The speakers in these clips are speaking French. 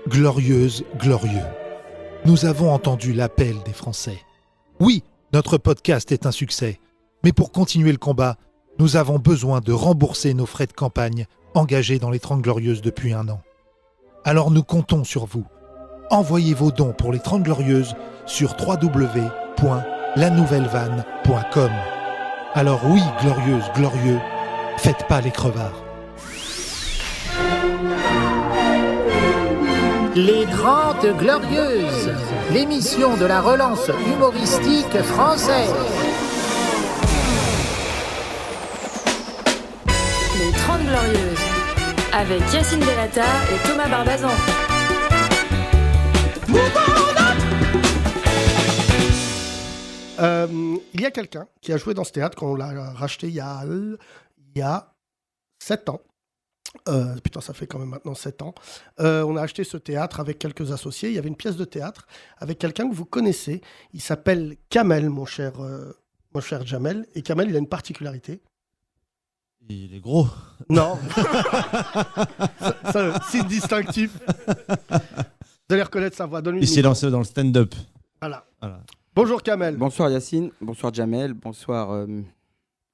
Glorieuse, glorieux. Nous avons entendu l'appel des Français. Oui, notre podcast est un succès. Mais pour continuer le combat, nous avons besoin de rembourser nos frais de campagne engagés dans les 30 Glorieuses depuis 1 an. Alors nous comptons sur vous. Envoyez vos dons pour les 30 Glorieuses sur www.lanouvellevanne.com. Alors oui, glorieuse, glorieux, faites pas les crevards. Les 30 Glorieuses, l'émission de la relance humoristique française. Les 30 Glorieuses, avec Yacine Delata et Thomas Barbazan. Il y a quelqu'un qui a joué dans ce théâtre quand on l'a racheté il y a 7 ans. Putain, ça fait quand même maintenant 7 ans. On a acheté ce théâtre avec quelques associés. Il y avait une pièce de théâtre avec quelqu'un que vous connaissez. Il s'appelle Kamel, mon cher Jamel. Et Kamel, il a une particularité. Il est gros. Non. C'est distinctif. Vous allez reconnaître sa voix. Il s'est lancé dans le stand-up. Voilà. Bonjour Kamel. Bonsoir Yacine, bonsoir Jamel, bonsoir.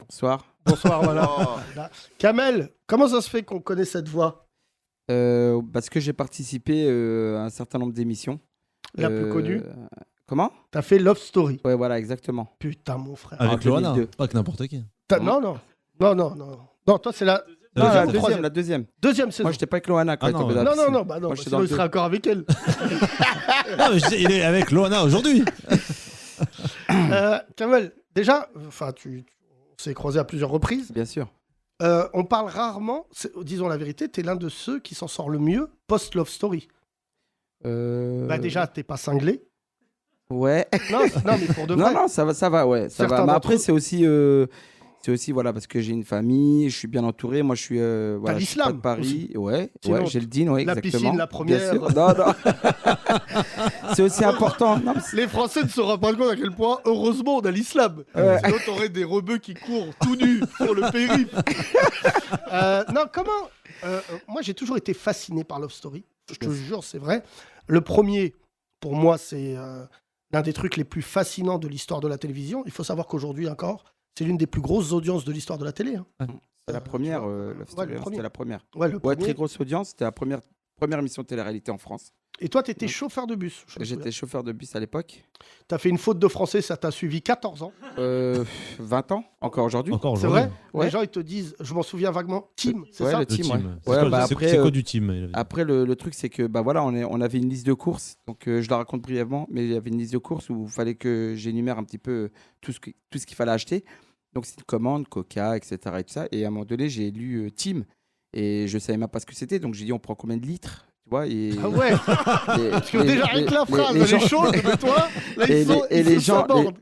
Bonsoir, voilà. Kamel, comment ça se fait qu'on connaît cette voix ? Parce que j'ai participé à un certain nombre d'émissions. La plus connue ? Comment ? T'as fait Love Story. Ouais, voilà, exactement. Putain, mon frère. Avec Loana, 2002. pas que n'importe qui. Non, toi, c'est la Deuxième. deuxième saison. Moi, j'étais pas avec Loana quand elle tombée dans la piscine. Non, Moi, j'étais sinon dans il serait encore avec elle. Non, mais il est avec Loana aujourd'hui. Kamel, déjà, on s'est croisés à plusieurs reprises. Bien sûr. On parle rarement, disons la vérité, t'es l'un de ceux qui s'en sort le mieux post-Love Story. Déjà, t'es pas cinglé. Ouais. Non, mais pour de vrai. Non, ça va, ouais. Ça va. Mais après, c'est aussi, voilà, parce que j'ai une famille, je suis bien entouré. Moi, je suis, voilà, je suis pas de Paris. Ouais, j'ai le din, ouais, la exactement. piscine, la première. Bien sûr. Non. C'est aussi important. Non, les Français ne se rendent pas compte à quel point, heureusement, on a l'islam. Ouais. Sinon, t'aurais des rebeux qui courent tout nus sur le périph'. Moi, j'ai toujours été fasciné par Love Story. Je te jure, c'est vrai. Le premier, pour moi, c'est l'un des trucs les plus fascinants de l'histoire de la télévision. Il faut savoir qu'aujourd'hui encore, c'est l'une des plus grosses audiences de l'histoire de la télé. C'est la première. C'était la première. Ouais, très grosse audience. C'était la première émission de télé-réalité en France. Et toi, tu étais chauffeur de bus. J'étais chauffeur de bus à l'époque. Tu as fait une faute de français, ça t'a suivi 14 ans. 20 ans, encore aujourd'hui. C'est vrai. Ouais. Les gens, ils te disent, je m'en souviens vaguement, team, c'est ça le team, C'est quoi du team Après, le truc, c'est que voilà, on avait une liste de courses. Donc, je la raconte brièvement, mais il y avait une liste de courses où il fallait que j'énumère un petit peu tout ce qu'il fallait acheter. Donc, c'est une commande, Coca, etc. Et tout ça. Et à un moment donné, j'ai lu team. Et je ne savais même pas ce que c'était. Donc, j'ai dit, on prend combien de litres ? Tu vois, Ah ouais. Parce que déjà avec la phrase, elle est chaude, mais toi, là,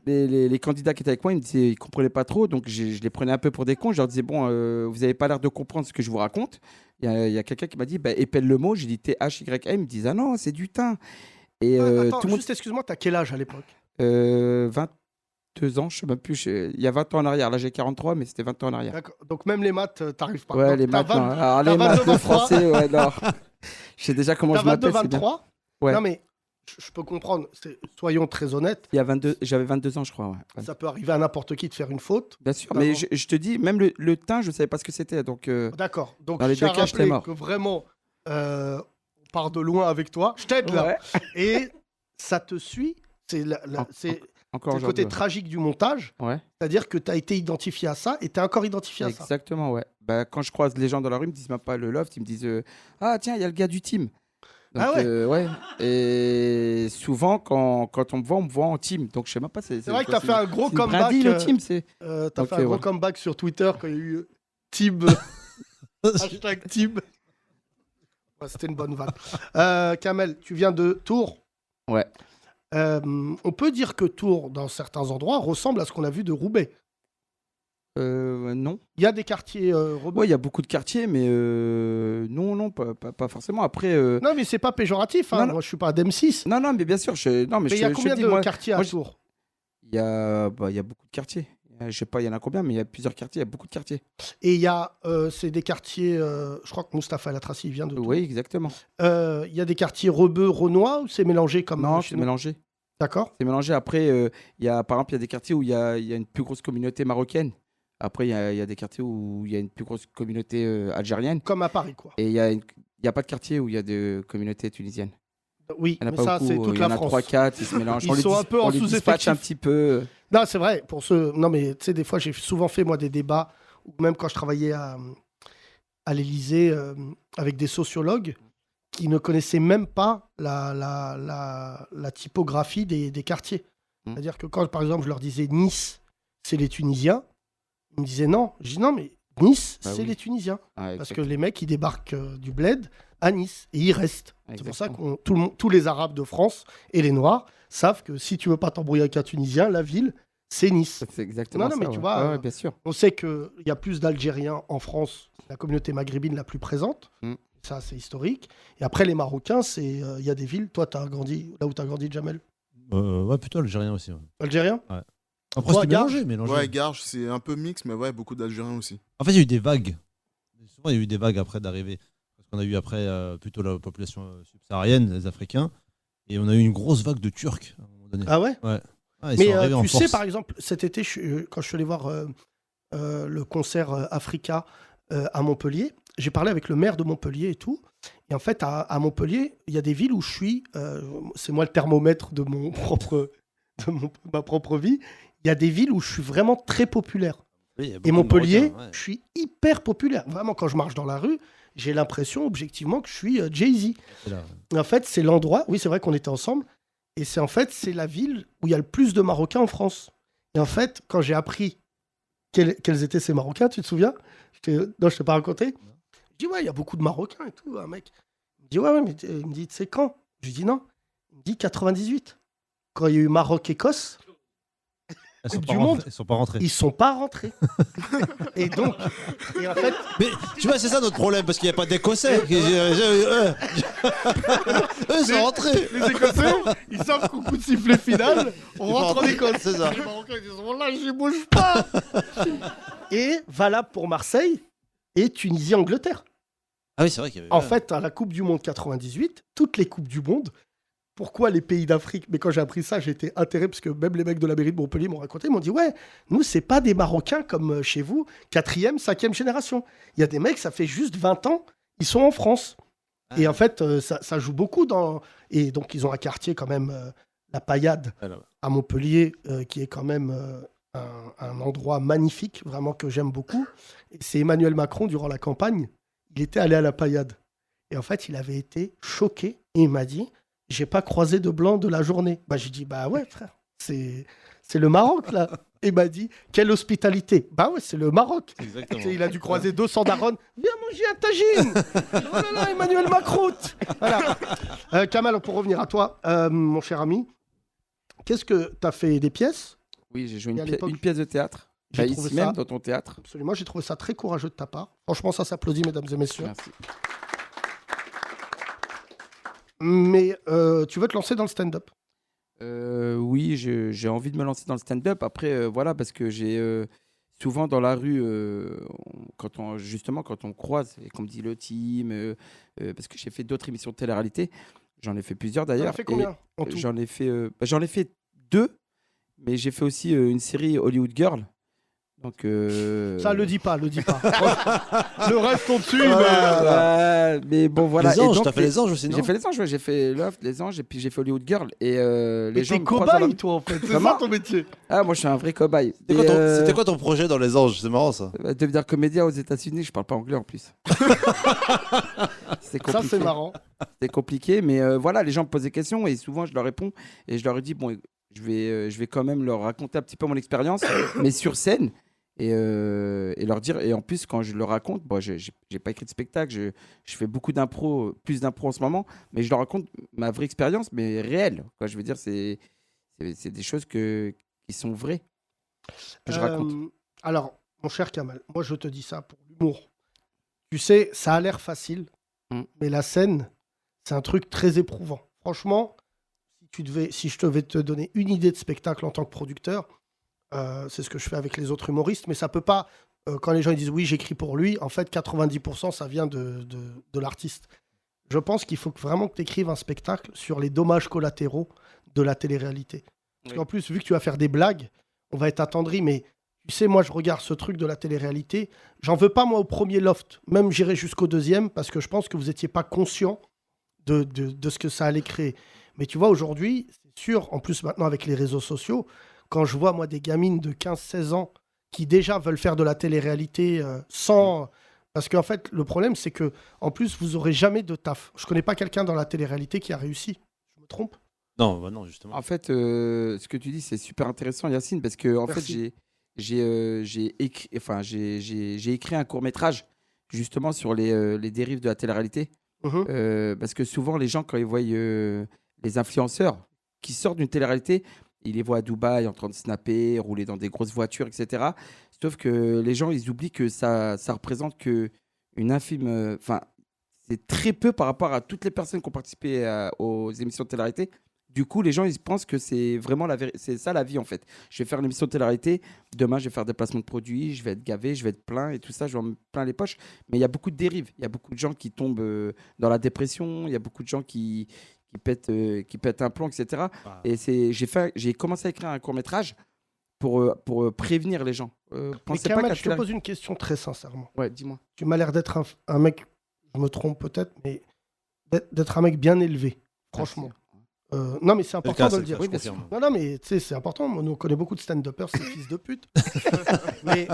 les candidats qui étaient avec moi, ils comprenaient pas trop, donc je les prenais un peu pour des cons. Je leur disais bon, vous avez pas l'air de comprendre ce que je vous raconte. Il y a quelqu'un qui m'a dit épelle le mot. J'ai dit THYM. Ils me disent ah non, c'est du thym. Et attends, tout le monde. Juste excuse-moi, t'as quel âge à l'époque ? 22 ans, je sais même plus. Il y a 20 ans en arrière. Là, j'ai 43, mais c'était 20 ans en arrière. D'accord. Donc même les maths, t'arrives pas. Ouais, donc, les maths. Alors les maths de français, ouais, non. Je sais déjà comment je m'appelle. 23 ouais. Non, mais je peux comprendre. Soyons très honnêtes. J'avais 22 ans, je crois. Ouais. Ça peut arriver à n'importe qui de faire une faute. Bien sûr, mais je te dis, même le thym, je ne savais pas ce que c'était. Donc, d'accord. Donc, dans les deux cas, j'étais mort. Que vraiment, on part de loin avec toi. Je t'aide là. Ouais. Et ça te suit. C'est le côté tragique du montage. Ouais. C'est-à-dire que tu as été identifié à ça et tu es encore identifié à ça. Exactement, ouais. Quand je croise les gens dans la rue, ils me disent même pas le loft, ils me disent ah tiens, il y a le gars du team. Donc, ouais. Et souvent, quand on me voit en team. Donc je sais même pas. C'est vrai que tu as fait un gros comeback. Le team, c'est. Tu as fait un gros comeback sur Twitter quand il y a eu team. Hashtag team. Ouais, c'était une bonne vanne. Kamel, tu viens de Tours. Ouais. On peut dire que Tours, dans certains endroits, ressemble à ce qu'on a vu de Roubaix. Non. Il y a des quartiers rebeux. Oui, il y a beaucoup de quartiers, mais non, pas forcément. Après. Non, mais c'est pas péjoratif. Hein. Moi, je suis pas d'M6. Non, mais bien sûr. Mais il y a combien de quartiers à Tours ? Il y a beaucoup de quartiers. Je sais pas, il y en a combien, mais il y a plusieurs quartiers, il y a beaucoup de quartiers. Et il y a, c'est des quartiers, je crois que Mustapha El Atrassi il vient de Tours. Oui, exactement. Il y a des quartiers rebeux, renois, ou c'est mélangé comme Non, chez c'est nous mélangé. D'accord. C'est mélangé. Après, par exemple, il y a des quartiers où il y a une plus grosse communauté marocaine. Après, il y a des quartiers où il y a une plus grosse communauté algérienne. Comme à Paris, quoi. Et il y a pas de quartier où il y a de communauté tunisienne. Oui, Il y en a mais pas ça, beaucoup. c'est toute Il y la en a France. 3-4, ils se mélangent. Ils sont un peu en on les dispatche sous-effectif. un petit peu. Non, c'est vrai. Non, mais tu sais, des fois, j'ai souvent fait, moi, des débats, ou même quand je travaillais à l'Élysée avec des sociologues qui ne connaissaient même pas la typographie des quartiers. C'est-à-dire que quand, par exemple, je leur disais Nice, c'est les Tunisiens, ils me disaient non. Je dis non, mais Nice, Bah c'est oui. les Tunisiens. Ah, Parce que les mecs, ils débarquent du bled à Nice et ils restent. C'est pour ça Exactement. que tous les Arabes de France et les Noirs savent que si tu veux pas t'embrouiller avec un Tunisien, la ville, c'est Nice. C'est exactement Non, ça. mais tu ouais. vois, Ouais, bien sûr. On sait qu'il y a plus d'Algériens en France, la communauté maghrébine la plus présente. Ça, c'est historique. Et après, les Marocains, il y a des villes. Toi, tu as grandi là où tu as grandi, Jamel. Ouais, plutôt algérien aussi. Ouais. Algérien. Après, Toi, c'était Garges mélangé. Ouais, Garges, c'est un peu mix, mais ouais, beaucoup d'Algériens aussi. En fait, il y a eu des vagues. Souvent, il y a eu des vagues après d'arriver. Parce qu'on a eu après plutôt la population subsaharienne, les Africains. Et on a eu une grosse vague de Turcs à un moment donné. Ah ouais. Ouais. Ah, ils Mais sont arrivés en tu sais, force. par exemple, cet été, quand je suis allé voir le concert Africa à Montpellier, j'ai parlé avec le maire de Montpellier et tout. Et en fait, à Montpellier, il y a des villes où je suis, c'est moi le thermomètre de ma propre vie. Il y a des villes où je suis vraiment très populaire. Oui, il y a beaucoup Et de Montpellier, Marocains, ouais. je suis hyper populaire. Vraiment, quand je marche dans la rue, j'ai l'impression, objectivement, que je suis Jay-Z. C'est là. Et en fait, c'est l'endroit, oui, c'est vrai qu'on était ensemble, et c'est la ville où il y a le plus de Marocains en France. Et en fait, quand j'ai appris quels étaient ces Marocains, tu te souviens? Non, je t'ai pas raconté. Je dis, ouais, il y a beaucoup de Marocains et tout, un mec. Il me dit, ouais, mais il me dit, c'est quand? Je lui dis, non. Il me dit, 98. Quand il y a eu Maroc-Écosse, Ils sont Coupe pas du rentrés. Monde. Ils sont pas rentrés. ils sont pas rentrés. Et donc, en fait, Mais tu vois, c'est ça notre problème, parce qu'il n'y a pas d'Écossais. Eux, ils sont rentrés. les Écossais, ils savent qu'au coup de sifflet final, on Ils rentre en rentrent. Écosse. C'est ça. Les Marocains, ils disent, oh là, j'y bouge pas. Et valable pour Marseille et Tunisie-Angleterre. Ah oui, c'est vrai qu'il y avait. En fait, à la Coupe du Monde 98, toutes les Coupes du Monde, pourquoi les pays d'Afrique? Mais quand j'ai appris ça, j'étais atterré parce que même les mecs de la mairie de Montpellier m'ont raconté, ils m'ont dit, ouais, nous, c'est pas des Marocains comme chez vous, 4e, 5e génération. Il y a des mecs, ça fait juste 20 ans, ils sont en France. Et en fait, ça joue beaucoup dans... Et donc, ils ont un quartier quand même, la Paillade, à Montpellier, qui est quand même un endroit magnifique, vraiment que j'aime beaucoup. Et c'est Emmanuel Macron, durant la campagne, il était allé à la Paillade. Et en fait, il avait été choqué et il m'a dit, j'ai pas croisé de blanc de la journée. Bah, j'ai dit, bah ouais, frère, c'est le Maroc, là. Et il m'a dit, quelle hospitalité. Bah ouais, c'est le Maroc. Exactement. Il a dû croiser 200 darons. Viens manger un tagine. Oh là là, Emmanuel Macron. Voilà. Kamal, pour revenir à toi, mon cher ami, qu'est-ce que tu as fait des pièces? Oui, j'ai joué Et à l'époque, une pièce de théâtre. j'ai Bah, trouvé ici ça- même, dans ton théâtre. Absolument, j'ai trouvé ça très courageux de ta part. Franchement, ça s'applaudit, mesdames et messieurs. Merci. Mais tu veux te lancer dans le stand-up? Oui, j'ai envie de me lancer dans le stand-up. Après, voilà, parce que j'ai souvent dans la rue, quand on croise et qu'on me dit le team, parce que j'ai fait d'autres émissions de télé-réalité, j'en ai fait plusieurs Tu en as d'ailleurs. fait et combien en tout? J'en ai fait 2, mais j'ai fait aussi une série Hollywood Girl. Donc, Ça, le dis pas, le dis pas. Le reste, on dessus. mais bon, voilà. Les Et anges, donc, t'as fait les anges aussi, non? J'ai fait les anges, ouais, j'ai fait Loft, les anges, et puis j'ai fait Hollywood Girl. Et Mais les gens t'es me croisent dans la- cobaye, toi, en fait. C'est Comment ça ton métier. Ah, moi, je suis un vrai cobaye. C'était quoi ton projet dans les anges? C'est marrant ça. Devenir comédien aux États-Unis, je parle pas anglais en plus. C'est compliqué. Ça, c'est marrant. C'est compliqué, mais voilà, les gens me posent des questions et souvent je leur réponds et je leur dis bon, je vais quand même leur raconter un petit peu mon expérience, mais sur scène et leur dire. Et en plus, quand je leur raconte, bon, j'ai pas écrit de spectacle, je fais beaucoup d'impro, plus d'impro en ce moment, mais je leur raconte ma vraie expérience, mais réelle. Quoi, je veux dire, c'est des choses qui sont vraies que je raconte. Alors, mon cher Kamal, moi, je te dis ça pour l'humour. Tu sais, ça a l'air facile, mais la scène, c'est un truc très éprouvant. Franchement, si je devais te donner une idée de spectacle en tant que producteur, C'est ce que je fais avec les autres humoristes, mais ça peut pas. Quand les gens ils disent oui, j'écris pour lui, en fait, 90% ça vient de l'artiste. Je pense qu'il faut vraiment que tu écrives un spectacle sur les dommages collatéraux de la télé-réalité. Parce qu'en plus, vu que tu vas faire des blagues, on va être attendri, mais tu sais, moi, je regarde ce truc de la télé-réalité. J'en veux pas, moi, au premier loft. Même, j'irai jusqu'au deuxième, parce que je pense que vous n'étiez pas conscient de ce que ça allait créer. Mais tu vois, aujourd'hui, c'est sûr, en plus, maintenant, avec les réseaux sociaux, quand je vois, moi, des gamines de 15-16 ans qui déjà veulent faire de la télé-réalité sans... Parce qu'en fait, le problème, c'est que en plus, vous n'aurez jamais de taf. Je connais pas quelqu'un dans la télé-réalité qui a réussi. Je me trompe? Non, bah non, justement. En fait, ce que tu dis, c'est super intéressant, Yacine, parce que en fait, Merci. j'ai écrit un court-métrage justement sur les dérives de la télé-réalité. Mhm. Parce que souvent, les gens, quand ils voient les influenceurs qui sortent d'une télé-réalité, ils les voient à Dubaï en train de snapper, rouler dans des grosses voitures, etc. Sauf que les gens, ils oublient que ça représente que une infime. Enfin, c'est très peu par rapport à toutes les personnes qui ont participé aux émissions de télé-réalité. Du coup, les gens, ils pensent que c'est vraiment c'est ça la vie, en fait. Je vais faire une émission de télé-réalité, demain, je vais faire des placements de produits, je vais être gavé, je vais être plein et tout ça, je vais me plein les poches. Mais il y a beaucoup de dérives. Il y a beaucoup de gens qui tombent dans la dépression, il y a beaucoup de gens qui pètent un plomb, etc. Ah. Et j'ai commencé à écrire un court-métrage pour prévenir les gens. Mais Pensez pas Kamel, qu'à je te télé- pose une question très sincèrement. Ouais, dis-moi. Tu m'as l'air d'être un mec, je me trompe peut-être, mais d'être un mec bien élevé, franchement. Non, mais c'est important de le dire. Oui, je bien confirme. sûr. Non, mais tu sais, c'est important. Nous, on connaît beaucoup de stand-uppers, ces fils de pute. Mais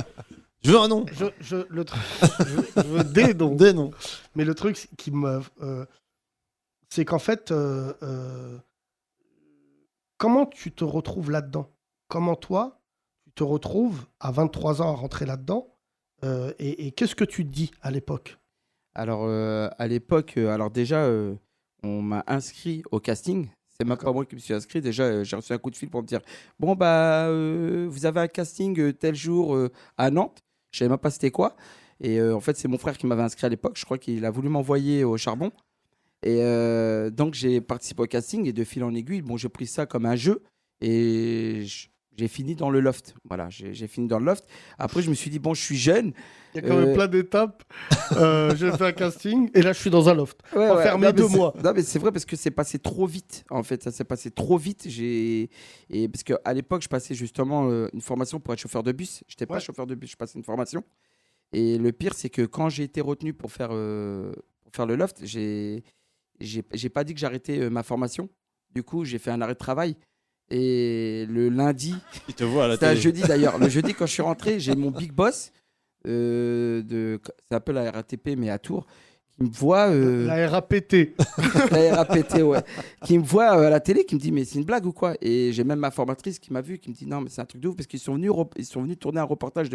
Je veux un nom. je veux des noms. Des noms. Mais le truc c'est qu'en fait, comment tu te retrouves là-dedans? Comment toi, tu te retrouves à 23 ans à rentrer là-dedans? Et qu'est-ce que tu te dis à l'époque? Alors, à l'époque, alors déjà, on m'a inscrit au casting. C'est même pas moi qui me suis inscrit. Déjà, j'ai reçu un coup de fil pour me dire bon, bah, vous avez un casting tel jour à Nantes. Je savais même pas c'était quoi. Et en fait, c'est mon frère qui m'avait inscrit à l'époque. Je crois qu'il a voulu m'envoyer au charbon. Et donc, j'ai participé au casting. Et de fil en aiguille, bon, j'ai pris ça comme un jeu. Et j'ai fini dans le loft. Voilà, j'ai fini dans le loft. Après, je me suis dit bon, je suis jeune. Il y a quand même plein d'étapes. J'ai fait un casting et là, je suis dans un loft. Ouais, Enfermé non, mais 2 mois. Non, mais c'est vrai parce que c'est passé trop vite. En fait, ça s'est passé trop vite. Et parce qu'à l'époque, je passais justement une formation pour être chauffeur de bus. Je n'étais pas chauffeur de bus, je passais une formation. Et le pire, c'est que quand j'ai été retenu pour faire le loft, j'ai pas dit que j'arrêtais ma formation. Du coup, j'ai fait un arrêt de travail. Et le lundi, Il te voit à la c'était un télé. jeudi d'ailleurs. Le jeudi, quand je suis rentré, j'ai mon big boss, c'est un peu la RATP, mais à Tours, qui me voit. La RAPT. La RAPT, ouais. Qui me voit à la télé, qui me dit mais c'est une blague ou quoi? Et j'ai même ma formatrice qui m'a vu, qui me dit non, mais c'est un truc de ouf, parce qu'ils sont venus tourner un reportage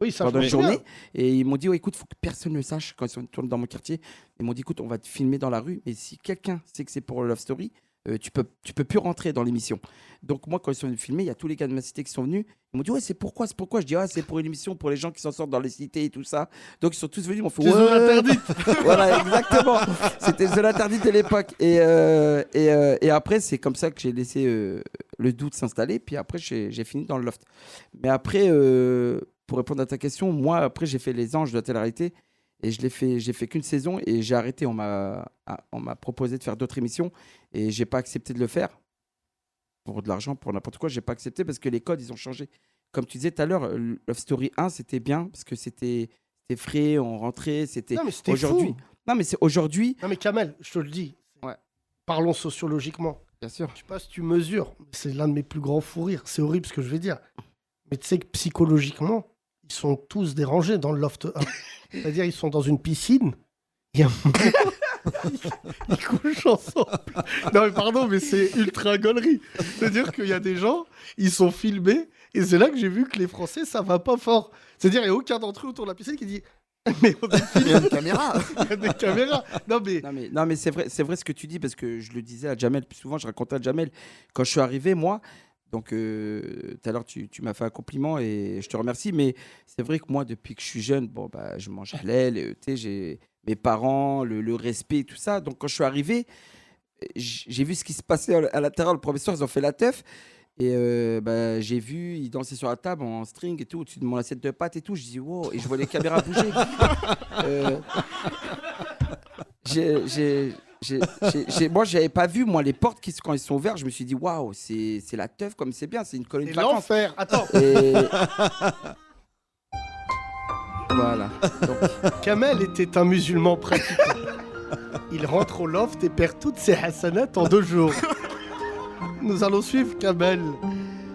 Oui, ça pendant je une me souviens. journée. Et ils m'ont dit, écoute, il faut que personne ne le sache quand ils sont tournés dans mon quartier. Ils m'ont dit, écoute, on va te filmer dans la rue, mais si quelqu'un sait que c'est pour Love Story, tu peux plus rentrer dans l'émission. Donc moi, quand ils sont venus filmer, il y a tous les gars de ma cité qui sont venus. Ils m'ont dit, ouais, c'est pourquoi? Je dis, ah, c'est pour une émission pour les gens qui s'en sortent dans les cités et tout ça. Donc ils sont tous venus, ils m'ont fait, C'est zone interdite. Voilà, exactement. C'était zone interdite de l'époque. Et après, c'est comme ça que j'ai laissé le doute s'installer. Puis après, j'ai fini dans le loft. Mais après, pour répondre à ta question, moi, après, j'ai fait Les Anges de la télé-réalité. Et j'ai fait qu'une saison et j'ai arrêté. On m'a proposé de faire d'autres émissions et j'ai pas accepté de le faire. Pour de l'argent, pour n'importe quoi, j'ai pas accepté parce que les codes, ils ont changé. Comme tu disais tout à l'heure, Love Story 1, c'était bien parce que c'était frais, on rentrait, c'était... Non, mais c'était aujourd'hui. fou. Non, mais c'est aujourd'hui. Non, mais Kamel, je te le dis. Ouais. Parlons sociologiquement. Bien sûr. Je sais pas si tu mesures. C'est l'un de mes plus grands fous rires. C'est horrible ce que je vais dire. Mais tu sais que psychologiquement, ils sont tous dérangés dans le loft 1. C'est-à-dire, ils sont dans une piscine. Il y a un moment, ils couchent ensemble. Non, mais pardon, mais c'est ultra gaulerie. C'est-à-dire qu'il y a des gens, ils sont filmés. Et c'est là que j'ai vu que les Français, ça va pas fort. C'est-à-dire, il n'y a aucun d'entre eux autour de la piscine qui dit mais on est filmé. Il y a une caméra. Il y a des caméras. Non, mais Non, mais c'est vrai ce que tu dis parce que je le disais à Jamel, plus souvent je racontais à Jamel. Quand je suis arrivé, moi, donc tout à l'heure tu m'as fait un compliment et je te remercie, mais c'est vrai que moi, depuis que je suis jeune, bon, bah, je mange halal, tu sais, j'ai mes parents, le respect, tout ça. Donc quand je suis arrivé, j'ai vu ce qui se passait à l'intérieur le premier soir, ils ont fait la teuf. Et j'ai vu, il dansait sur la table en string et tout, au-dessus de mon assiette de pâtes et tout. Je dis wow, et je vois les caméras bouger. Moi, j'avais pas vu les portes quand ils sont ouvertes. Je me suis dit waouh, c'est la teuf comme c'est bien, c'est une colonie de C'est vacances. l'enfer. Attends. Et voilà. Donc, Kamel était un musulman pratiquant. Il rentre au loft et perd toutes ses hasanats en 2 jours. Nous allons suivre Kamel,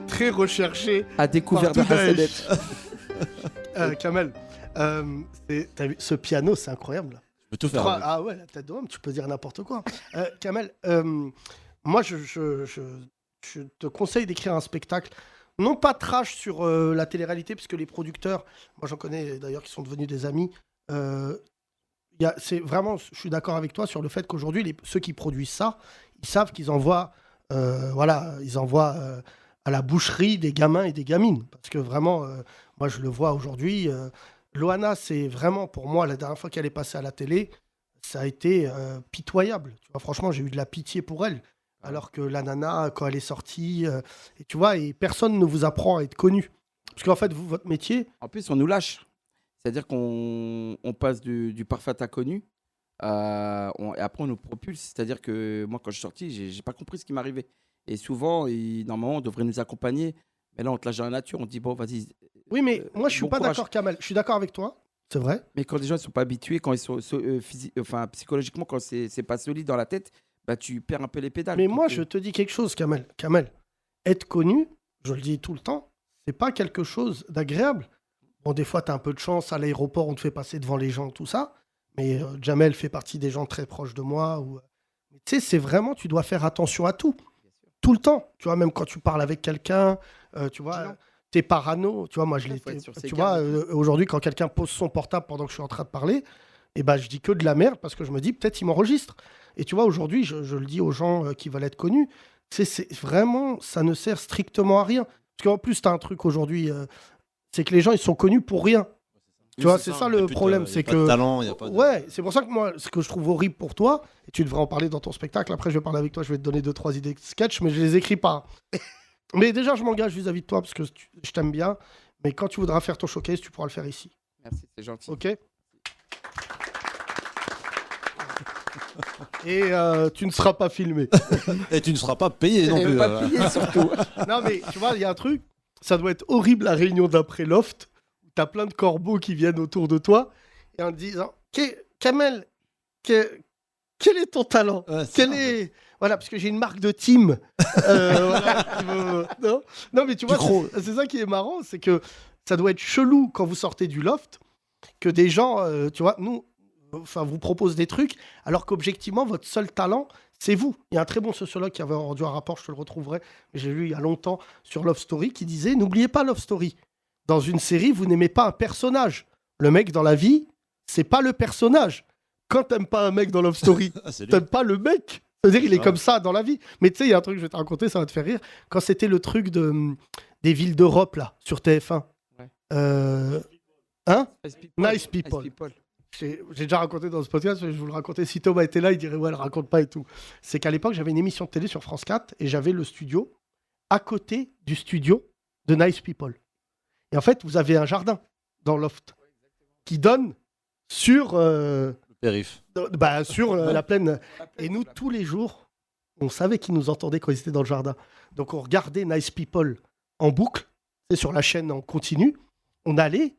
très recherché. à découvert de Partout Hassanet. Kamel, t'as vu, ce piano, c'est incroyable. Je peux tout faire. avec. Ah ouais, la tête d'homme, tu peux dire n'importe quoi. Kamel, moi, je te conseille d'écrire un spectacle. Non pas trash sur la télé-réalité, puisque les producteurs, moi j'en connais d'ailleurs qui sont devenus des amis. C'est vraiment, je suis d'accord avec toi sur le fait qu'aujourd'hui, ceux qui produisent ça, ils savent qu'ils envoient, ils envoient à la boucherie des gamins et des gamines. Parce que vraiment, moi je le vois aujourd'hui. Loana, c'est vraiment pour moi, la dernière fois qu'elle est passée à la télé, ça a été pitoyable. Tu vois, franchement, j'ai eu de la pitié pour elle. Alors que la nana, quand elle est sortie, et tu vois, et personne ne vous apprend à être connu. Parce qu'en fait, vous, votre métier, En plus, on nous lâche. C'est-à-dire qu'on passe du parfait à connu. Et après, on nous propulse. C'est-à-dire que moi, quand je suis sorti, j'ai pas compris ce qui m'arrivait. Et souvent, normalement, on devrait nous accompagner. Mais là, on te lâche dans la nature. On te dit, bon, vas-y. oui, mais moi, je suis bon pas courage. d'accord, Kamel. Je suis d'accord avec toi, c'est vrai. Mais quand les gens ne sont pas habitués, quand ils sont psychologiquement, quand c'est pas solide dans la tête, bah, tu perds un peu les pédales. Mais Donc, moi, je te dis quelque chose, Kamel. Kamel, être connu, je le dis tout le temps, c'est pas quelque chose d'agréable. Bon, des fois, tu as un peu de chance, à l'aéroport, on te fait passer devant les gens, tout ça. Mais Jamel fait partie des gens très proches de moi. Tu sais, c'est vraiment, tu dois faire attention à tout. Tout le temps. Tu vois, même quand tu parles avec quelqu'un, tu vois, t'es parano. Tu vois, moi, je l'ai. Faut être sur ses Tu vois, gardes. aujourd'hui, quand quelqu'un pose son portable pendant que je suis en train de parler, eh ben, je dis que de la merde parce que je me dis, peut-être il m'enregistre. Et tu vois, aujourd'hui, je le dis aux gens qui veulent être connus, c'est vraiment, ça ne sert strictement à rien. Parce qu'en plus, tu as un truc aujourd'hui, c'est que les gens, ils sont connus pour rien. Tu vois, c'est ça le problème. C'est Il y a pas de que. talent, il y a pas de... Ouais, c'est pour ça que moi, ce que je trouve horrible pour toi, et tu devrais en parler dans ton spectacle, après je vais parler avec toi, je vais te donner 2-3 idées de sketch, mais je les écris pas. Mais déjà, je m'engage vis-à-vis de toi parce que je t'aime bien, mais quand tu voudras faire ton showcase, tu pourras le faire ici. Merci, c'est gentil. Ok. Et tu ne seras pas filmé. Et tu ne seras pas payé non Et plus. pas payé, surtout. Non, mais tu vois, il y a un truc, ça doit être horrible la réunion d'après Loft, où t'as plein de corbeaux qui viennent autour de toi, et en te disant, Kamel, quel est ton talent? Ouais, Quel est... Voilà, parce que j'ai une marque de team. Non, mais tu vois, c'est ça qui est marrant, c'est que ça doit être chelou quand vous sortez du Loft, que des gens, tu vois, vous proposent des trucs, alors qu'objectivement, votre seul talent, c'est vous. Il y a un très bon sociologue qui avait rendu un rapport, je te le retrouverai, j'ai lu il y a longtemps, sur Love Story, qui disait, n'oubliez pas Love Story. Dans une série, vous n'aimez pas un personnage. Le mec dans la vie, c'est pas le personnage. Quand t'aimes pas un mec dans Love Story, t'aimes pas le mec. C'est-à-dire qu'il est comme ça dans la vie. Mais tu sais, il y a un truc que je vais te raconter, ça va te faire rire. Quand c'était le truc des villes d'Europe, là, sur TF1. Ouais. Nice People. J'ai déjà raconté dans ce podcast, je vais vous le raconter. Si Thomas était là, il dirait, ouais, elle raconte pas et tout. C'est qu'à l'époque, j'avais une émission de télé sur France 4 et j'avais le studio à côté du studio de Nice People. Et en fait, vous avez un jardin dans Loft qui donne sur... Périph. Sur la plaine. Et nous, tous les jours, on savait qu'ils nous entendaient quand ils étaient dans le jardin. Donc, on regardait Nice People en boucle, c'est sur la chaîne en continu. On allait,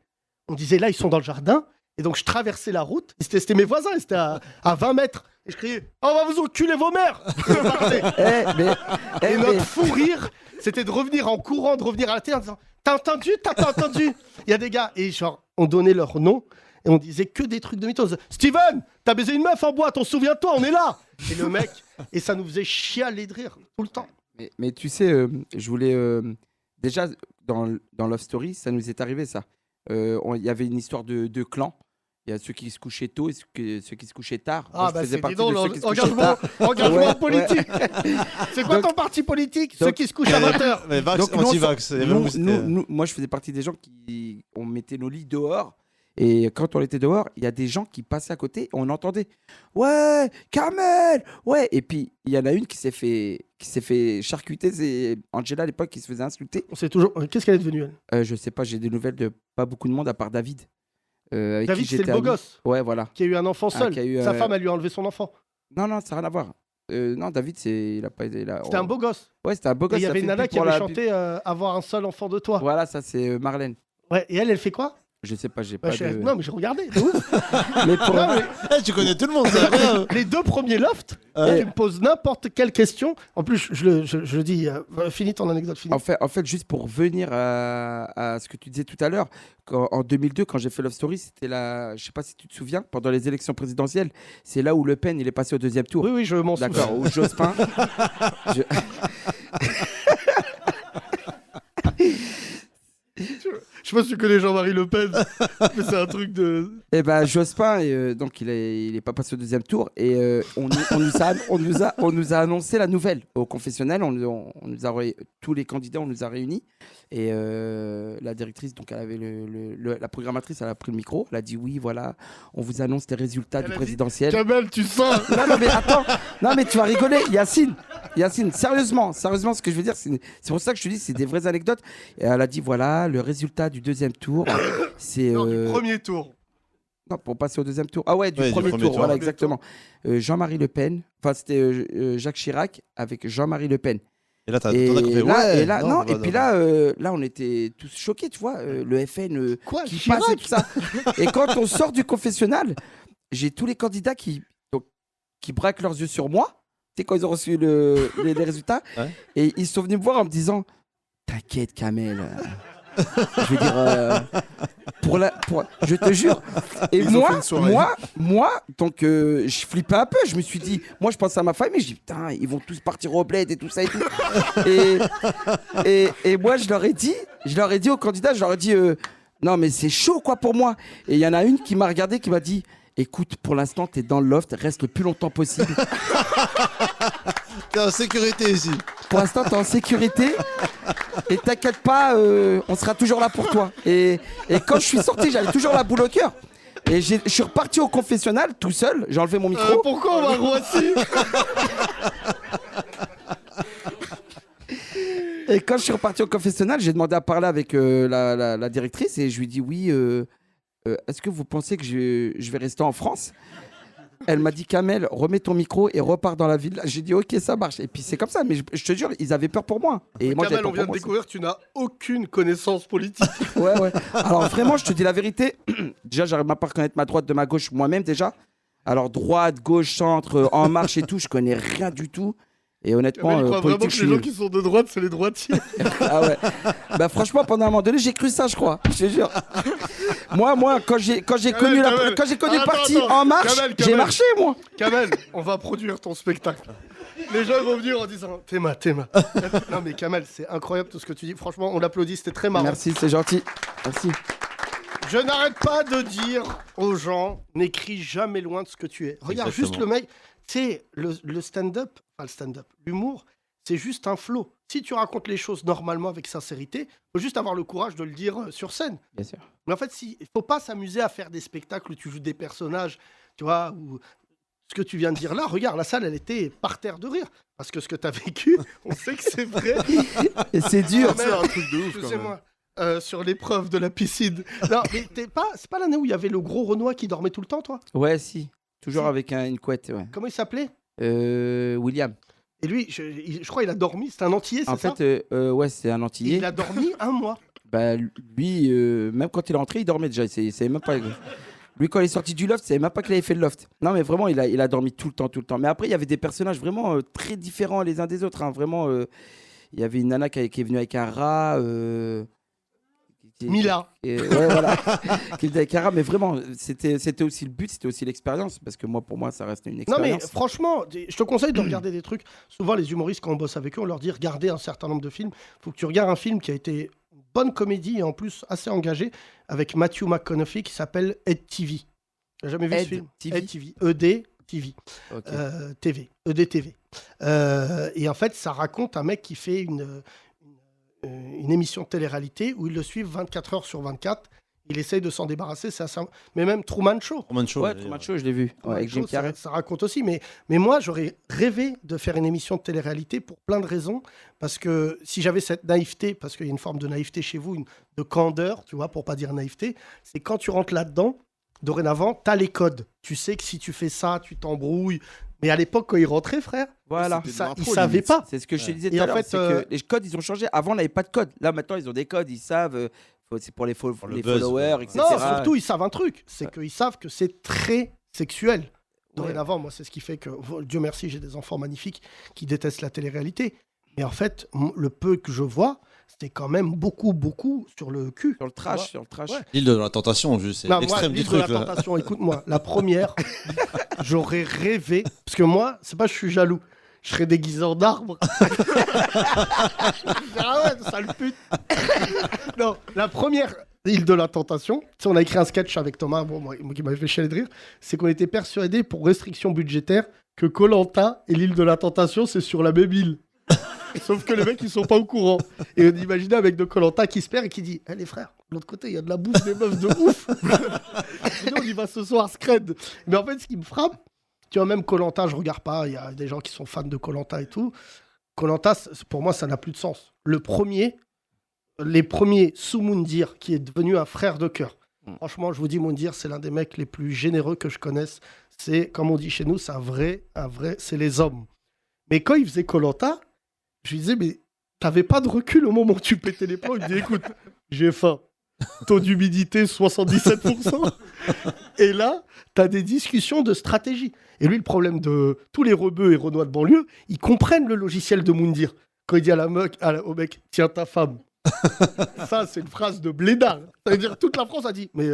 on disait là, ils sont dans le jardin. Et donc, je traversais la route. C'était mes voisins, c'était à 20 mètres. Et je criais, on va vous enculer vos mères. Et notre fou rire, c'était de revenir en courant, de revenir à la télé en disant, t'as entendu? T'as pas entendu? Il y a des gars, et genre, on donnait leur nom. Et on disait que des trucs de mythos. Steven, t'as baisé une meuf en boîte, on se souvient de toi, on est là. Et le mec, et ça nous faisait chialer de rire tout le temps. Mais tu sais, je voulais... déjà, dans Love Story, ça nous est arrivé, ça. Il y avait une histoire de clan. Il y a ceux qui se couchaient tôt et ceux qui se couchaient tard. Ah, moi, je faisais c'est partie de ceux qui se couchaient engagement tard. politique. C'est quoi ton parti politique? Ceux qui se couchent à 20h. Mais Vax, Donc, nous, anti-vax. nous, moi, je faisais partie des gens on mettait nos lits dehors Et quand on était dehors, il y a des gens qui passaient à côté et on entendait « Ouais, Kamel !» Ouais. Et puis, il y en a une qui s'est fait charcuter. C'est Angela, à l'époque, qui se faisait insulter. On sait toujours. Qu'est-ce qu'elle est devenue, elle? Je sais pas, j'ai des nouvelles de pas beaucoup de monde à part David. Avec David, qui c'est le j'étais beau ami. gosse Ouais, voilà. qui a eu un enfant seul. qui a eu, Sa femme, elle lui a enlevé son enfant. Non, ça n'a rien à voir. Non, David, il a pas été là. C'était un beau gosse. Ouais, c'était un beau Et gosse. il y ça avait fait une nana pub qui pour avait la- chanté Avoir un seul enfant de toi. Voilà, ça, c'est Marlène. Ouais, et elle fait quoi? Je sais pas, j'ai Bah, pas de... Non, mais j'ai regardé. de ouf. Mais pour... Non, mais Eh, tu connais tout le monde, ça va. les 2 premiers lofts, Ouais. tu me poses n'importe quelle question. En plus, je le dis, finis ton anecdote, finis. En fait, juste pour revenir à ce que tu disais tout à l'heure, en 2002, quand j'ai fait Love Story, c'était je sais pas si tu te souviens, pendant les élections présidentielles, c'est là où Le Pen il est passé au 2e tour. Oui, je m'en souviens. D'accord, ou Jospin. Je- Je sais pas si tu connais Jean-Marie Le Pen, mais c'est un truc de. Eh ben Jospin, donc il est pas passé au 2e tour et on nous a annoncé la nouvelle au confessionnel. On nous a tous les candidats, on nous a réunis et la directrice, donc elle avait la programmatrice, elle a pris le micro, elle a dit oui, voilà, on vous annonce les résultats du a dit, présidentiel. Kamel, tu sens. Non mais attends, non mais tu vas rigoler, Yacine, sérieusement, ce que je veux dire, c'est pour ça que je te dis, c'est des vraies anecdotes. Et elle a dit voilà, le résultat du 2e tour, c'est Non, du premier tour. non, pour passer au 2e tour. Ah ouais, du Ouais, premier du premier tour, tour. voilà, exactement. Jean-Marie Le Pen, enfin c'était Jacques Chirac avec Jean-Marie Le Pen. Et là, t'en as Et fait, là, ouais. et là, non, et bah, puis bah. là, on était tous choqués, tu vois, le FN Quoi, qui Chirac passe et tout ça. Et quand on sort du confessionnal, j'ai tous les candidats qui braquent leurs yeux sur moi, tu sais, quand ils ont reçu les résultats, Ouais. et ils sont venus me voir en me disant t'inquiète, Kamel. Je veux dire, je te jure. Et Ils ont fait une soirée. moi, donc je flippais un peu. Je me suis dit, moi je pensais à ma famille. Je dis putain, ils vont tous partir au bled et tout ça et tout. et moi je leur ai dit aux candidats, je leur ai dit non mais c'est chaud quoi pour moi. Et il y en a une qui m'a regardé, qui m'a dit écoute, pour l'instant t'es dans le loft, reste le plus longtemps possible. T'es en sécurité ici. Pour l'instant, t'es en sécurité. Et t'inquiète pas, on sera toujours là pour toi. Et quand je suis sorti, j'avais toujours la boule au cœur. Et je suis reparti au confessionnal tout seul. J'ai enlevé mon micro. Pourquoi on va à Roissy? Et quand je suis reparti au confessionnal, j'ai demandé à parler avec la directrice. Et je lui ai dit oui, est-ce que vous pensez que je vais rester en France? Elle m'a dit Kamel, remets ton micro et repars dans la ville. J'ai dit ok, ça marche. Et puis c'est comme ça, mais je te jure, ils avaient peur pour moi. Et moi, j'avais Kamel, on peur vient pour de moi découvrir que tu n'as aucune connaissance politique. aussi. Ouais. Alors vraiment, je te dis la vérité. Déjà, j'arrive même pas à reconnaître ma droite de ma gauche moi-même déjà. Alors droite, gauche, centre, En Marche et tout, je connais rien du tout. Et honnêtement, Kamel, il croit vraiment politique, que je les suis gens nul. qui sont de droite, c'est les droitiers. Ah ouais. Bah franchement, pendant un moment donné, j'ai cru ça, je crois. Je te jure. Moi, quand j'ai connu Kamel. le parti Attends, En Marche, Kamel. j'ai marché moi. Kamel, on va produire ton spectacle. Les gens vont venir en disant Théma. Non mais Kamel, c'est incroyable tout ce que tu dis. Franchement, on l'applaudit, c'était très marrant. Merci, c'est gentil. Merci. Je n'arrête pas de dire aux gens, n'écris jamais loin de ce que tu es. Regarde Exactement. juste le mec, tu sais, le stand-up, l'humour, c'est juste un flow. Si tu racontes les choses normalement avec sincérité, faut juste avoir le courage de le dire sur scène. Bien sûr. Mais en fait, il faut pas s'amuser à faire des spectacles où tu joues des personnages, tu vois, ou ce que tu viens de dire là, regarde, la salle, elle était par terre de rire. Parce que ce que tu as vécu, on sait que c'est vrai. Et c'est dur. Mais C'est un truc de ouf quand même. excusez-moi. Sur l'épreuve de la piscine. Non, mais c'est pas l'année où il y avait le gros Renoir qui dormait tout le temps, toi? Ouais, si. Toujours Si. avec une couette, ouais. Comment il s'appelait? William. Et lui, je crois qu'il a dormi. C'est un Antillais, c'est En ça? fait, ouais, c'est un Et Antillais. il a dormi un mois. Bah, lui, même quand il est rentré, il dormait déjà. C'est même pas. Lui, quand il est sorti du loft, c'est même pas qu'il avait fait le loft. Non, mais vraiment, il a dormi tout le temps. Mais après, il y avait des personnages vraiment très différents les uns des autres. Hein. Vraiment, il y avait une nana qui est venue avec un rat. Mila. Ouais, voilà. Qui est venue avec un rat. Mais vraiment, c'était aussi le but, c'était aussi l'expérience. Parce que pour moi, ça reste une Non, expérience. mais franchement, je te conseille de regarder des trucs. Souvent, les humoristes, quand on bosse avec eux, on leur dit regardez un certain nombre de films. Il faut que tu regardes un film qui a été une bonne comédie et en plus assez engagé avec Matthew McConaughey qui s'appelle Ed TV. Tu n'as jamais vu ce Ed film? TV? Ed TV. ED TV. Ok. TV. EDTV. Et en fait, ça raconte un mec qui fait une émission de télé-réalité où ils le suivent 24 heures sur 24. Il essaye de s'en débarrasser, c'est assez... Mais même Truman Show. Truman Show, Ouais, Truman Show, je l'ai vu. Ouais, avec Jim Ça, Carrey. ça raconte aussi. Mais moi, j'aurais rêvé de faire une émission de télé-réalité pour plein de raisons. Parce que si j'avais cette naïveté, parce qu'il y a une forme de naïveté chez vous, de candeur, tu vois, pour pas dire naïveté, c'est quand tu rentres là-dedans, dorénavant, tu as les codes. Tu sais que si tu fais ça, tu t'embrouilles. Mais à l'époque, quand ils rentraient, frère, Voilà. C'était de ils l'impro, savaient limite. pas. C'est ce que je te disais Et tout à en l'heure. fait, C'est que les codes, ils ont changé. Avant, on n'avait pas de code. Là, maintenant, ils ont des codes. Ils savent. C'est pour les, le les buzz, followers, quoi. etc. Non, surtout, ils savent un truc. C'est qu'ils savent que c'est très sexuel. Dorénavant, moi, c'est ce qui fait que, Dieu merci, j'ai des enfants magnifiques qui détestent la télé-réalité. Mais en fait, le peu que je vois, c'était quand même beaucoup sur le cul. Sur le trash, sur le trash. Ouais. L'île de la tentation, juste, c'est Non, moi, l'extrême du l'île de truc. la Là. tentation, écoute-moi, la première, j'aurais rêvé, parce que moi, c'est pas que je suis jaloux, je serais déguisé en arbre. Ah ouais, sale pute. Non, la première île de la tentation, tu sais, on a écrit un sketch avec Thomas, bon, moi qui m'avait fait chialer de rire, c'est qu'on était persuadés, pour restriction budgétaire, que Koh-Lanta et l'île de la tentation, c'est sur la même île. Sauf que les mecs, ils sont pas au courant. Et on imaginait avec de Koh-Lanta qui se perd et qui dit les frères, de l'autre côté, il y a de la bouffe des meufs de ouf. Et nous, on y va ce soir, scred. Mais en fait, ce qui me frappe, tu vois, même Koh-Lanta, je regarde pas. Il y a des gens qui sont fans de Koh-Lanta et tout. Koh-Lanta, pour moi, ça n'a plus de sens. Les premiers sous Moundir, qui est devenu un frère de cœur. Franchement, je vous dis, Moundir, c'est l'un des mecs les plus généreux que je connaisse. C'est, comme on dit chez nous, c'est un vrai, c'est les hommes. Mais quand il faisait Koh-Lanta, je lui disais, mais t'avais pas de recul au moment où tu pétais les plombs. Il me dit, écoute, j'ai faim. Taux d'humidité 77%. Et là, t'as des discussions de stratégie. Et lui, le problème de tous les rebeux et renois de banlieue, ils comprennent le logiciel de Moundir. Quand il dit au mec, tiens ta femme. Ça, c'est une phrase de blédard. Ça veut dire toute la France a dit, mais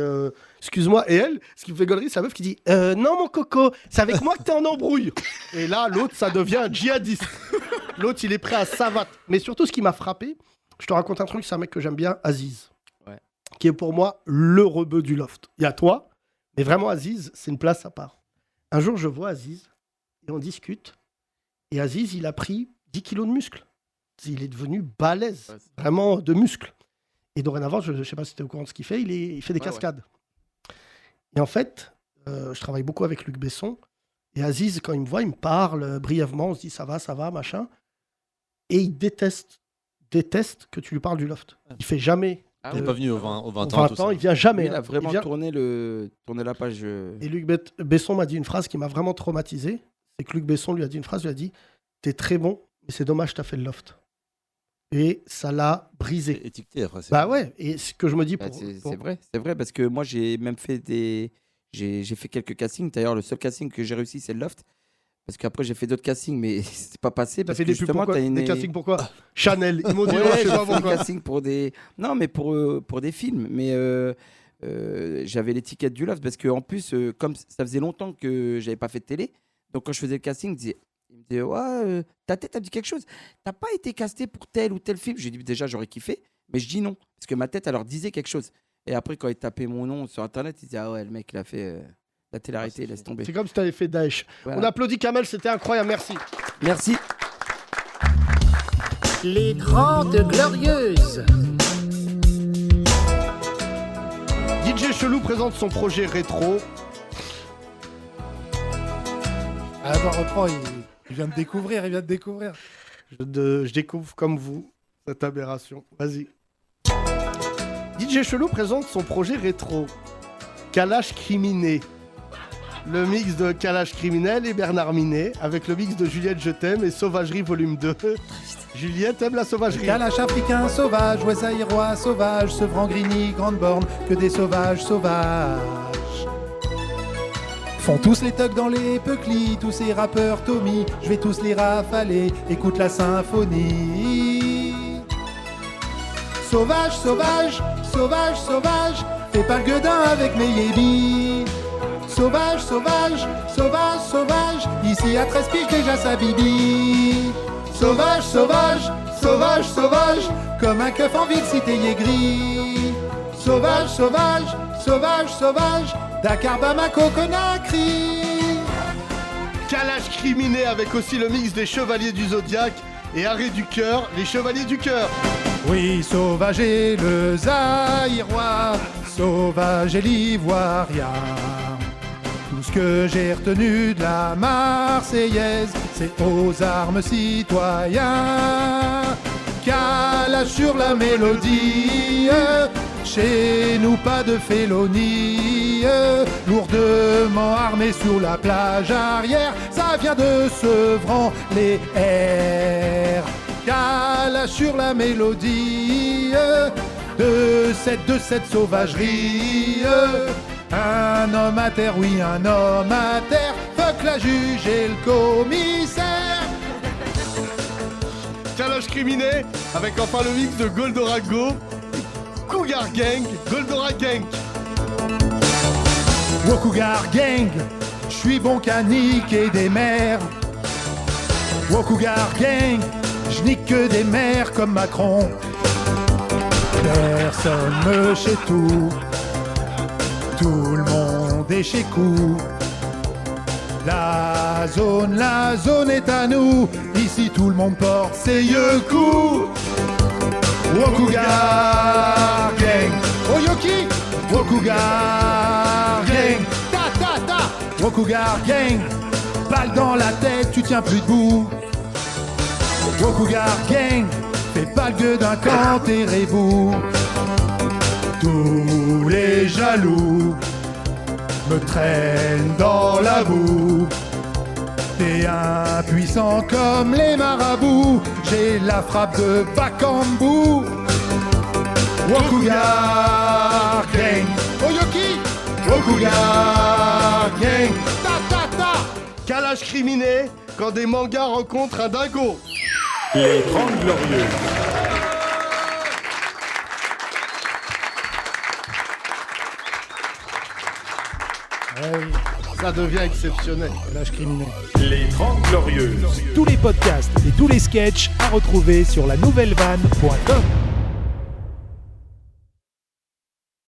excuse-moi. Et elle, ce qui me fait gaulerie, c'est la meuf qui dit, non mon coco, c'est avec moi que t'es en embrouille. Et là, l'autre, ça devient un djihadiste. L'autre, il est prêt à savate. Mais surtout, ce qui m'a frappé, je te raconte un truc, c'est un mec que j'aime bien, Aziz. Ouais. Qui est pour moi le rebeu du loft. Il y a toi, mais vraiment Aziz, c'est une place à part. Un jour, je vois Aziz et on discute. Et Aziz, il a pris 10 kilos de muscles. Il est devenu balèze, vraiment de muscles. Et dorénavant, je ne sais pas si tu es au courant de ce qu'il fait, il fait des cascades. Et en fait, je travaille beaucoup avec Luc Besson. Et Aziz, quand il me voit, il me parle brièvement, on se dit ça va, machin. Et il déteste que tu lui parles du loft. Il fait jamais. Il n'est pas venu au 20 ans. 20 ans, il vient jamais. Il a vraiment tourné la page. Et Luc Besson m'a dit une phrase qui m'a vraiment traumatisé. C'est que Luc Besson lui a dit une phrase, lui a dit « T'es très bon, mais c'est dommage, t'as fait le loft. » Et ça l'a brisé. Étiqueté après. Bah ouais, et ce que je me dis C'est vrai, parce que moi j'ai même fait j'ai fait quelques castings. D'ailleurs, le seul casting que j'ai réussi, c'est le loft. Parce qu'après, j'ai fait d'autres castings, mais c'est pas passé. T'as Parce fait que des pubs justement, pourquoi t'as Des castings pourquoi Chanel. Ils m'ont dit ouais, je sais pas j'ai fait des pourquoi. castings pour des. Non, mais pour des films. Mais j'avais l'étiquette du loft parce que en plus, comme ça faisait longtemps que j'avais pas fait de télé, donc quand je faisais le casting, il me disait ouais, ta tête a dit quelque chose. T'as pas été casté pour tel ou tel film. J'ai dit déjà j'aurais kiffé, mais je dis non parce que ma tête alors disait quelque chose. Et après quand il tapait mon nom sur internet, il disait ah ouais le mec il a fait la télé-réalité, laisse tomber. C'est comme si t'avais fait Daesh. Voilà. On applaudit Kamel, c'était incroyable, merci. Merci. Les 30 Glorieuses. DJ Chelou présente son projet rétro. Attends, reprends, il vient de découvrir, Je découvre comme vous cette aberration. Vas-y. DJ Chelou présente son projet rétro. Kalash Criminé. Le mix de Kalash Criminel et Bernard Minet, avec le mix de Juliette Je t'aime et Sauvagerie volume 2. Juliette aime la sauvagerie. Kalash africain sauvage, ouais ça y roi sauvage, Sevran Grigny, Grande Borne, que des sauvages sauvages. Font tous les tocs dans les peuclis, tous ces rappeurs Tommy, je vais tous les rafaler, écoute la symphonie. Sauvage, sauvage, sauvage, sauvage, fais pas le gueudin avec mes yébis. Sauvage, sauvage, sauvage, sauvage, ici à 13 piges déjà sa bibi. Sauvage, sauvage, sauvage, sauvage, comme un keuf en ville cité Yégri. Sauvage, sauvage, sauvage, sauvage, Dakar, Bamako, Conakry. Kalash Criminé avec aussi le mix des Chevaliers du Zodiaque et Arrêt du Cœur, les Chevaliers du Cœur. Oui, Sauvage et le Zaïrois, Sauvage et l'Ivoirien. Tout ce que j'ai retenu de la Marseillaise, c'est aux armes citoyens. Calage sur la mélodie, chez nous pas de félonie. Lourdement armé sur la plage arrière, ça vient de Sevran, les airs. Calage sur la mélodie, de cette sauvagerie. Un homme à terre, oui, un homme à terre. Fuck la juge et le commissaire. Calage criminé, avec enfin le mix de Goldorak-Go, Cougar Gang, Goldorak Gang. Wow, Cougar Gang, je suis bon qu'à niquer des mères. Wow, Cougar Gang, je nique que des mères comme Macron. Personne me chez tout. Tout le monde est chez coup. La zone est à nous. Ici tout le monde porte ses yeux coups. Wow, Cougar Gang. Oh Yoki. Wow, Cougar Gang. Ta ta ta. Wow, Cougar Gang. Balle dans la tête, tu tiens plus debout. Wow, Cougar Gang. Fais pas le gueux d'un camp, t'es rebou. Tous les jaloux me traînent dans la boue. T'es impuissant comme les marabouts. J'ai la frappe de Bakambu. Wow, Cougar Gang. Oh Yoki. Wow, Cougar Gang. Ta ta ta. Calage criminé, quand des mangas rencontrent un dingo. Les 30 Glorieuses. Oui, ça devient exceptionnel. Lâche criminel. Les 30 Glorieuses. Tous les podcasts et tous les sketchs à retrouver sur la nouvellevanne.com.